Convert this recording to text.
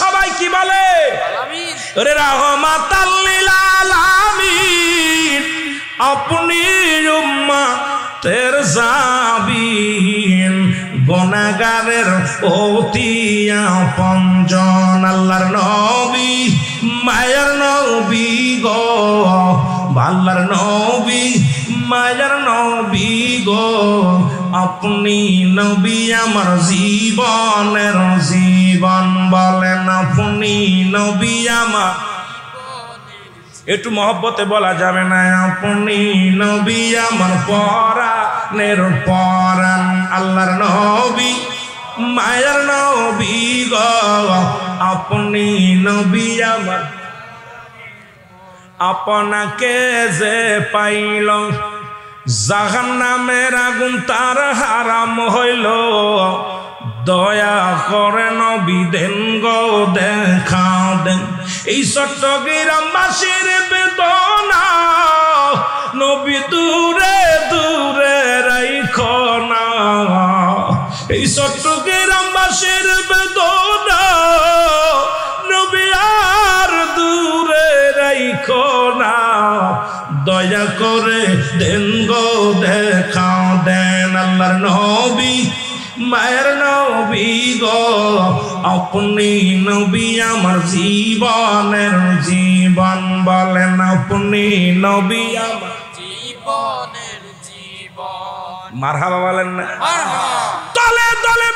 সবাই কি বলে? ওরে রাহমাতাল লিল আলামিন, আপনি উম্মতের জাবিন, গুনাহগারের অতি আপনজন। আল্লাহর নবী, মায়ের নবী গো, আল্লাহর নবী, মায়ের নবী গো, আপনি নবী আমার জীবনের জীবন। বলেন আপনি নবী আমার, একটু মহব্বতে বলা যাবে না? আপনি নবী আমার পরাণের পরাণ। আল্লাহর নবী, মায়ের নবী গো, আপনি নবী আমার। আপনাকে যে পাইল জাহান্নামের আগুন তার হারাম হইল, দয়া করে নবী দেন গো দেখা দেন। এই চট্টগ্রামবাসীর বেদনা নবী দূরে দূরে রাইখো না। এই চট্টগ্রামবাসীর বেদনা নবী আর দূরে রাইখো না, দয়া করে দেন গো দেখা দেন। আল্লাহর নবী, মায়ের নবী গো, আপনি নবী আমার জীবনের জীবন। বলেন আপনি নবী আমার জীবনের জীবন। মারহাবা বলেন না? তলে তলে